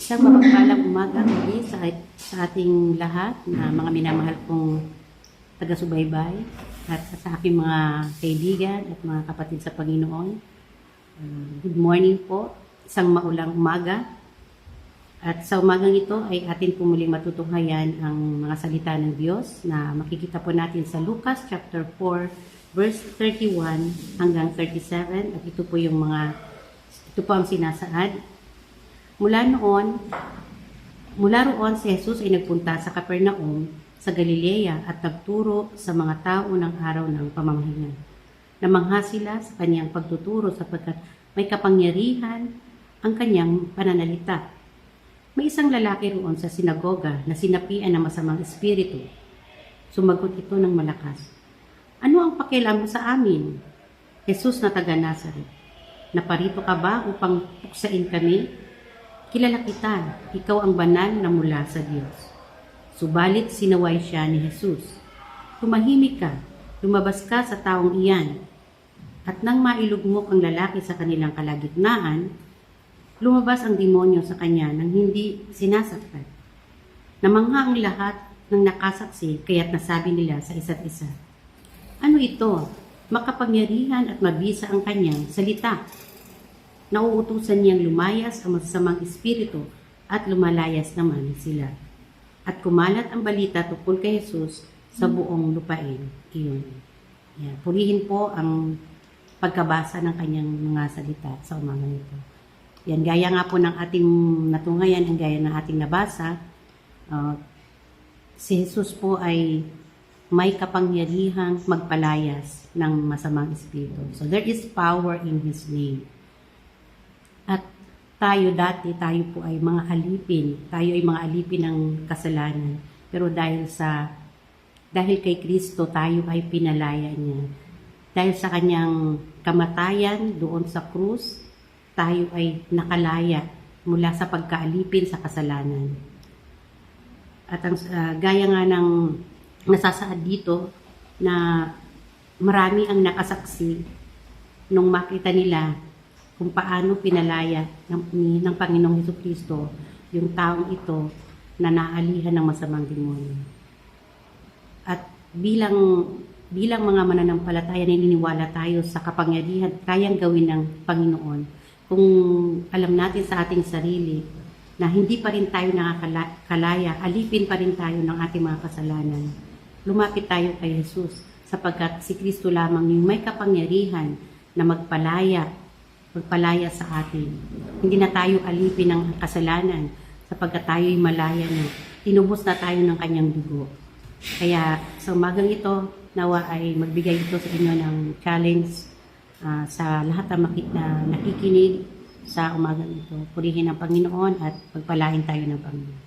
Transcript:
Isang mapagpalang umaga muli sa ating lahat na mga minamahal kong taga-subaybay at sa aking mga kaibigan at mga kapatid sa Panginoon. Good morning po, isang maulang umaga. At sa umagang ito ay atin po muling matutunghayan ang mga salita ng Diyos na makikita po natin sa Lucas chapter 4 verse 31 hanggang 37 at ito po ang sinasaad. Mula roon si Jesus ay nagpunta sa Capernaum sa Galilea at nagturo sa mga tao ng araw ng pamamahinga. Namangha sila sa kanyang pagtuturo sapagkat may kapangyarihan ang kanyang pananalita. May isang lalaki roon sa sinagoga na sinapian ng masamang espiritu. Sumagot ito ng malakas, "Ano ang pakialam mo sa amin, Jesus na taga Nazaret? Naparito ka ba upang puksain kami? Kilala kita, ikaw ang banal na mula sa Diyos." Subalit sinaway siya ni Jesus, "Tumahimik ka, lumabas ka sa taong iyan." At nang mailugmok ang lalaki sa kanilang kalagitnaan, lumabas ang demonyo sa kanya nang hindi sinasaktan. Namangha ang lahat ng nakasaksi kaya't nasabi nila sa isa't isa, "Ano ito? Makapangyarihan at mabisa ang kanyang salita." Nauutusan niyang lumayas ang masasamang espiritu at lumalayas naman sila. At kumalat ang balita tungkol kay Jesus sa buong lupain. Iyon. Yan. Purihin po ang pagkabasa ng kanyang mga salita sa umaga nito. Yan, gaya nga po ng ating natunghayan, ang gaya ng ating nabasa, si Jesus po ay may kapangyarihang magpalayas ng masamang espiritu. So there is power in His name. At tayo po ay mga alipin. Tayo ay mga alipin ng kasalanan. Pero dahil kay Kristo, tayo ay pinalaya niya. Dahil sa kanyang kamatayan doon sa krus, tayo ay nakalaya mula sa pagkaalipin sa kasalanan. At ang gaya nga ng nasasaad dito na marami ang nakasaksi nung makita nila kung paano pinalaya ng Panginoong Jesucristo yung taong ito na naalihan ng masamang demonyo. At bilang mga mananampalataya, naniniwala tayo sa kapangyarihan kayang gawin ng Panginoon. Kung alam natin sa ating sarili na hindi pa rin tayo nakakalaya, alipin pa rin tayo ng ating mga kasalanan, lumapit tayo kay Jesus sapagkat si Kristo lamang yung may kapangyarihan na magpalaya sa atin. Hindi na tayo alipin ng kasalanan sapagkat tayo ay malaya na. Tinubos na tayo ng kanyang dugo. Kaya sa umagang ito, nawa ay magbigay ito sa inyo ng challenge sa lahat na nakikinig sa umagang ito. Purihin ang Panginoon at pagpalain tayo ng Panginoon.